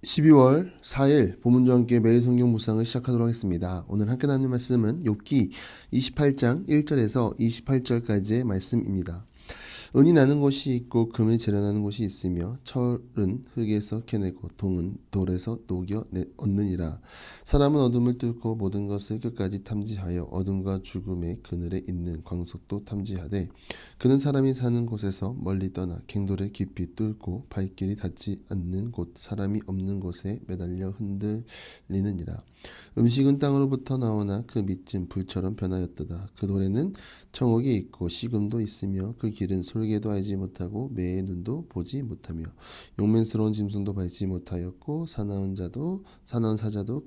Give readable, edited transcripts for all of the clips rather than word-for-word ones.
12월 4일 본문과 함께 매일 성경 묵상을 시작하도록 하겠습니다. 오늘 함께 나눌 말씀은 욥기 28장 1절에서 28절까지의 말씀입니다. 은이 나는 곳이 있고 금이 재련하는 곳이 있으며 철은 흙에서 캐내고 동은 돌에서 녹여 얻느니라. 사람은 어둠을 뚫고 모든 것을 끝까지 탐지하여 어둠과 죽음의 그늘에 있는 광석도 탐지하되 그는 사람이 사는 곳에서 멀리 떠나 갱돌을 깊이 뚫고 발길이 닿지 않는 곳 사람이 없는 곳에 매달려 흔들리느니라. 음식은 땅으로부터 나오나 그 밑은 불처럼 변하였도다. 그 돌에는 청옥이 있고 식음도 있으며 그 길은 솔개도 알지 못하고 매의 눈도 보지 못하며 용맹스러운 짐승도 밟지 못하였고 사나운 사자도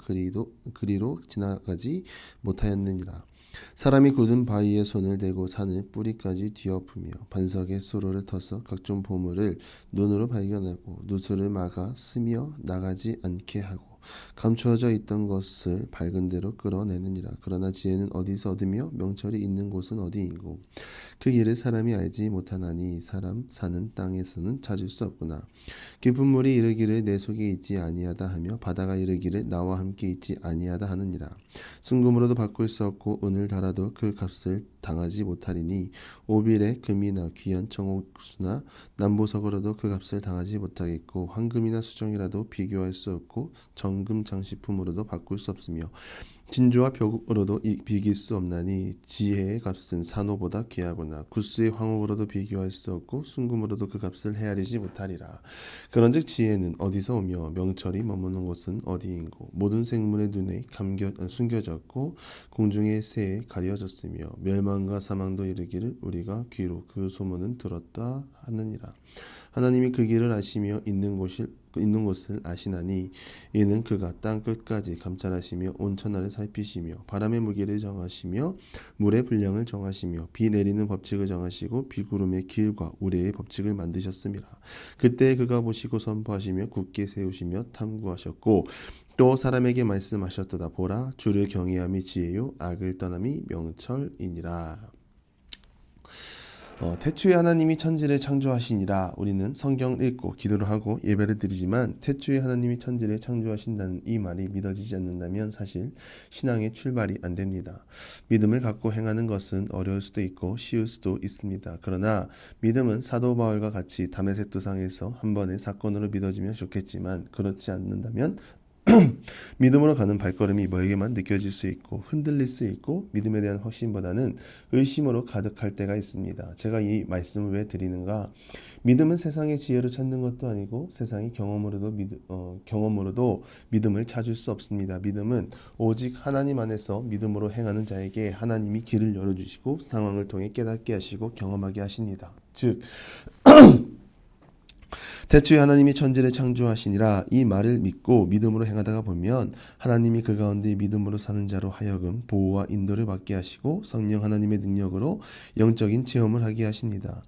그리로 지나가지 못하였느니라. 사람이 굳은 바위에 손을 대고 산을 뿌리까지 뒤엎으며 반석에 수로를 터서 각종 보물을 눈으로 발견하고 누수를 막아 스며 나가지 않게 하고 감추어져 있던 것을 밝은 데로 끌어내느니라. 그러나 지혜는 어디서 얻으며 명철이 있는 곳은 어디인고 그 길을 사람이 알지 못하나니 사람 사는 땅에서는 찾을 수 없구나. 깊은 물이 이르기를 내 속에 있지 아니하다 하며 바다가 이르기를 나와 함께 있지 아니하다 하느니라. 순금으로도 바꿀 수 없고 은을 달아도 그 값을 당하지 못하리니 오빌의 금이나 귀한 청옥수나 남보석으로도 그 값을 당하지 못하겠고 황금이나 수정이라도 비교할 수 없고 정금 장식품으로도 바꿀 수 없으며 진주와 벽으로도 비길 수 없나니 지혜의 값은 산호보다 귀하구나. 구스의 황옥으로도 비교할 수 없고 순금으로도 그 값을 헤아리지 못하리라. 그런즉 지혜는 어디서 오며 명철이 머무는 곳은 어디인고 모든 생물의 눈에 숨겨졌고 공중의 새에 가려졌으며 멸망과 사망도 이르기를 우리가 귀로 그 소문은 들었다 하느니라. 하나님이 그 길을 아시며 있는 곳을 아시나니 이는 그가 땅 끝까지 감찰하시며 온 천하를 살피시며 바람의 무게를 정하시며 물의 분량을 정하시며 비 내리는 법칙을 정하시고 비구름의 길과 우레의 법칙을 만드셨습니다. 그때 그가 보시고 선포하시며 굳게 세우시며 탐구하셨고 또 사람에게 말씀하셨도다. 보라, 주를 경외함이 지혜요 악을 떠남이 명철이니라. 태초에 하나님이 천지를 창조하시니라. 우리는 성경을 읽고 기도를 하고 예배를 드리지만 태초에 하나님이 천지를 창조하신다는 이 말이 믿어지지 않는다면 사실 신앙의 출발이 안 됩니다. 믿음을 갖고 행하는 것은 어려울 수도 있고 쉬울 수도 있습니다. 그러나 믿음은 사도 바울과 같이 다메섹 도상에서 한 번의 사건으로 믿어지면 좋겠지만 그렇지 않는다면 믿음으로 가는 발걸음이 멀게만 느껴질 수 있고 흔들릴 수 있고 믿음에 대한 확신보다는 의심으로 가득할 때가 있습니다. 제가 이 말씀을 왜 드리는가? 믿음은 세상의 지혜로 찾는 것도 아니고 세상의 경험으로도 믿음을 찾을 수 없습니다. 믿음은 오직 하나님 안에서 믿음으로 행하는 자에게 하나님이 길을 열어주시고 상황을 통해 깨닫게 하시고 경험하게 하십니다. 즉 태초에 하나님이 천지를 창조하시니라. 이 말을 믿고 믿음으로 행하다가 보면 하나님이 그 가운데 믿음으로 사는 자로 하여금 보호와 인도를 받게 하시고 성령 하나님의 능력으로 영적인 체험을 하게 하십니다.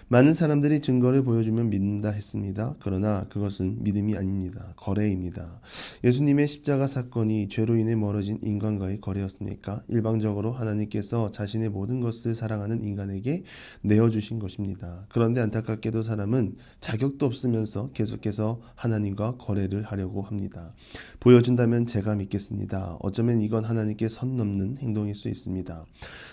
많은 사람들이 증거를 보여주면 믿는다 했습니다. 그러나 그것은 믿음이 아닙니다. 거래입니다. 예수님의 십자가 사건이 죄로 인해 멀어진 인간과의 거래였습니까? 일방적으로 하나님께서 자신의 모든 것을 사랑하는 인간에게 내어주신 것입니다. 그런데 안타깝게도 사람은 자격도 없으면서 계속해서 하나님과 거래를 하려고 합니다. 보여준다면 제가 믿겠습니다. 어쩌면 이건 하나님께 선 넘는 행동일 수 있습니다.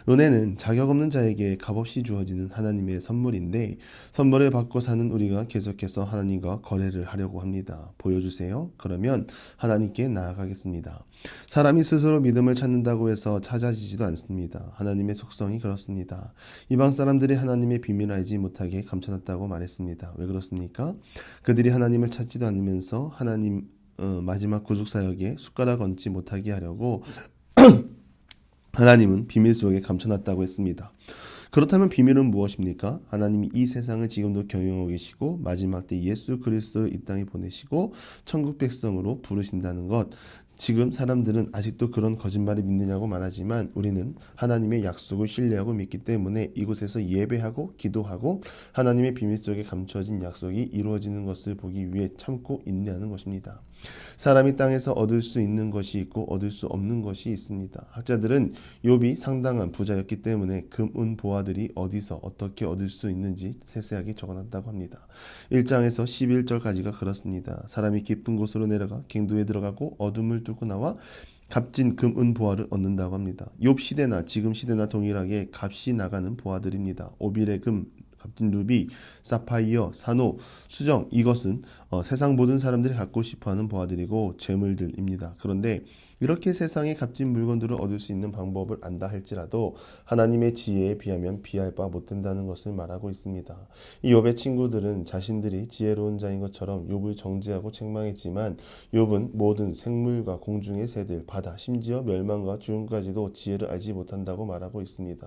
은혜는 자격 없는 자에게 값없이 주어지는 하나님의 선물인데 선물을 받고 사는 우리가 계속해서 하나님과 거래를 하려고 합니다. 보여주세요. 그러면 하나님께 나아가겠습니다. 사람이 스스로 믿음을 찾는다고 해서 찾아지지도 않습니다. 하나님의 속성이 그렇습니다. 이방 사람들이 하나님의 비밀을 알지 못하게 감춰놨다고 말했습니다. 왜 그렇습니까? 그들이 하나님을 찾지도 않으면서 하나님 마지막 구속사역에 숟가락 얹지 못하게 하려고 하나님은 비밀 속에 감춰놨다고 했습니다. 그렇다면 비밀은 무엇입니까? 하나님이 이 세상을 지금도 경영하고 계시고 마지막 때 예수 그리스도를 이 땅에 보내시고 천국 백성으로 부르신다는 것, 지금 사람들은 아직도 그런 거짓말을 믿느냐고 말하지만 우리는 하나님의 약속을 신뢰하고 믿기 때문에 이곳에서 예배하고 기도하고 하나님의 비밀 속에 감춰진 약속이 이루어지는 것을 보기 위해 참고 인내하는 것입니다. 사람이 땅에서 얻을 수 있는 것이 있고 얻을 수 없는 것이 있습니다. 학자들은 욥이 상당한 부자였기 때문에 금, 은, 보화들이 어디서 어떻게 얻을 수 있는지 세세하게 적어놨다고 합니다. 1장에서 11절까지가 그렇습니다. 사람이 깊은 곳으로 내려가 갱도에 들어가고 어둠을 뚫고 나와 값진 금, 은, 보화를 얻는다고 합니다. 욥 시대나 지금 시대나 동일하게 값이 나가는 보화들입니다. 오빌의 금, 값진 루비, 사파이어, 산호, 수정, 이것은 세상 모든 사람들이 갖고 싶어하는 보화들이고 재물들입니다. 그런데 이렇게 세상의 값진 물건들을 얻을 수 있는 방법을 안다 할지라도 하나님의 지혜에 비하면 비할 바 못된다는 것을 말하고 있습니다. 이 욥의 친구들은 자신들이 지혜로운 자인 것처럼 욥을 정죄하고 책망했지만 욥은 모든 생물과 공중의 새들, 바다, 심지어 멸망과 죽음까지도 지혜를 알지 못한다고 말하고 있습니다.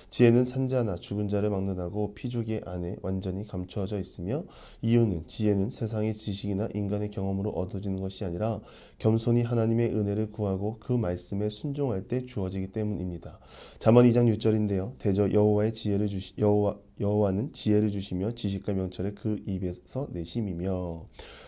지혜는 산자나 죽은 자를 막론하고 피조개 안에 완전히 감추어져 있으며 이유는 지혜는 세상의 지식이나 인간의 경험으로 얻어지는 것이 아니라 겸손히 하나님의 은혜를 구하고 그 말씀에 순종할 때 주어지기 때문입니다. 잠언 2장 6절인데요. 대저 여호와는 지혜를 주시며 지식과 명철을 그 입에서 내심이며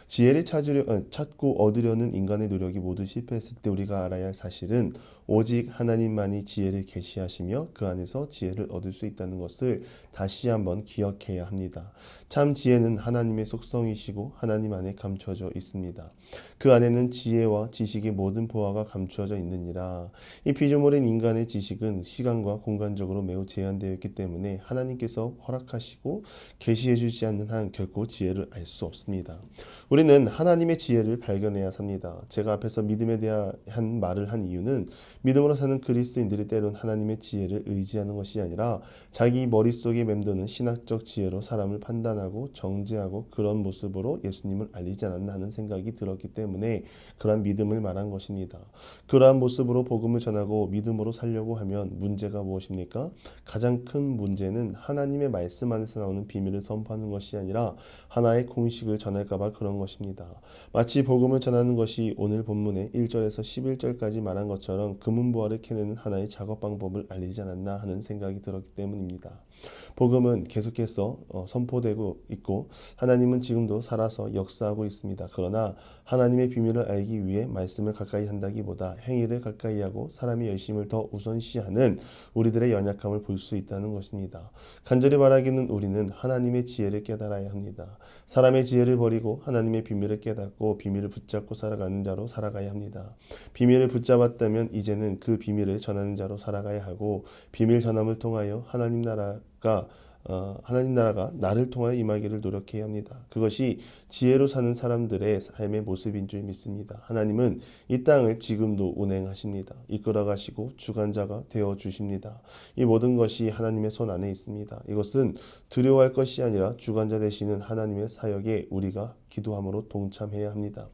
지혜를 찾고 얻으려는 인간의 노력이 모두 실패했을 때 우리가 알아야 할 사실은 오직 하나님만이 지혜를 계시하시며 그 안에서 지혜를 얻을 수 있다는 것을 다시 한번 기억해야 합니다. 참 지혜는 하나님의 속성이시고 하나님 안에 감춰져 있습니다. 그 안에는 지혜와 지식의 모든 보화가 감추어져 있느니라. 이 피조물인 인간의 지식은 시간과 공간적으로 매우 제한되어 있기 때문에 하나님께서 허락하시고 계시해 주지 않는 한 결코 지혜를 알 수 없습니다. 우리는 하나님의 지혜를 발견해야 삽니다. 제가 앞에서 믿음에 대한 말을 한 이유는 믿음으로 사는 그리스도인들이 때론 하나님의 지혜를 의지하는 것이 아니라 자기 머릿속에 맴도는 신학적 지혜로 사람을 판단하고 정죄하고 그런 모습으로 예수님을 알리지 않았나 하는 생각이 들었기 때문에 그러한 믿음을 말한 것입니다. 그러한 모습으로 복음을 전하고 믿음으로 살려고 하면 문제가 무엇입니까? 가장 큰 문제는 하나님의 말씀 안에서 나오는 비밀을 선포하는 것이 아니라 하나의 공식을 전할까 봐 그런 것입니다. 마치 복음을 전하는 것이 오늘 본문의 1절에서 11절까지 말한 것처럼 금은보화를 캐내는 하나의 작업 방법을 알리지 않았나 하는 생각이 들었기 때문입니다. 복음은 계속해서 선포되고 있고 하나님은 지금도 살아서 역사하고 있습니다. 그러나 하나님의 비밀을 알기 위해 말씀을 가까이 한다기보다 행위를 가까이 하고 사람의 열심을 더 우선시하는 우리들의 연약함을 볼 수 있다는 것입니다. 간절히 바라기는 우리는 하나님의 지혜를 깨달아야 합니다. 사람의 지혜를 버리고 하나님의 비밀을 깨닫고 비밀을 붙잡고 살아가는 자로 살아가야 합니다. 비밀을 붙잡았다면 이제는 그 비밀을 전하는 자로 살아가야 하고 비밀 전함을 통하여 하나님 나라가 나를 통하여 임하기를 노력해야 합니다. 그것이 지혜로 사는 사람들의 삶의 모습인 줄 믿습니다. 하나님은 이 땅을 지금도 운행하십니다. 이끌어 가시고 주관자가 되어 주십니다. 이 모든 것이 하나님의 손 안에 있습니다. 이것은 두려워할 것이 아니라 주관자 되시는 하나님의 사역에 우리가 기도함으로 동참해야 합니다.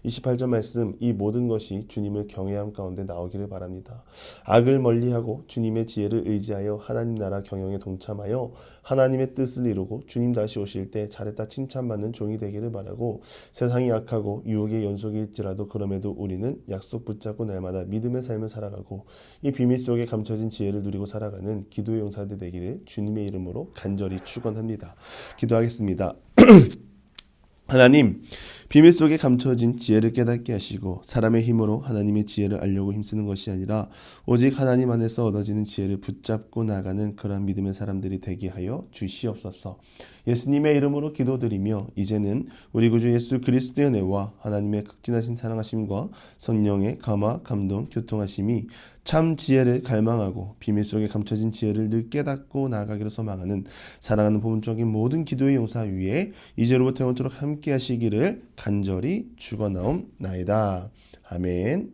28절 말씀, 이 모든 것이 주님을 경외함 가운데 나오기를 바랍니다. 악을 멀리하고 주님의 지혜를 의지하여 하나님 나라 경영에 동참하여 하나님의 뜻을 이루고 주님 다시 오실 때 잘했다 칭찬받는 종이 되기를 바라고 세상이 악하고 유혹의 연속일지라도 그럼에도 우리는 약속 붙잡고 날마다 믿음의 삶을 살아가고 이 비밀 속에 감춰진 지혜를 누리고 살아가는 기도의 용사들 되기를 주님의 이름으로 간절히 축원합니다. 기도하겠습니다. 하나님, 비밀 속에 감춰진 지혜를 깨닫게 하시고 사람의 힘으로 하나님의 지혜를 알려고 힘쓰는 것이 아니라 오직 하나님 안에서 얻어지는 지혜를 붙잡고 나가는 그러한 믿음의 사람들이 되게 하여 주시옵소서. 예수님의 이름으로 기도드리며 이제는 우리 구주 예수 그리스도의 은혜와 하나님의 극진하신 사랑하심과 성령의 감화, 감동, 교통하심이 참 지혜를 갈망하고 비밀 속에 감춰진 지혜를 늘 깨닫고 나아가기로 소망하는 사랑하는 보문적인 모든 기도의 용사 위에 이제로부터 영원토록 함께 하시기를 간절히 축원하옵나이다. 아멘.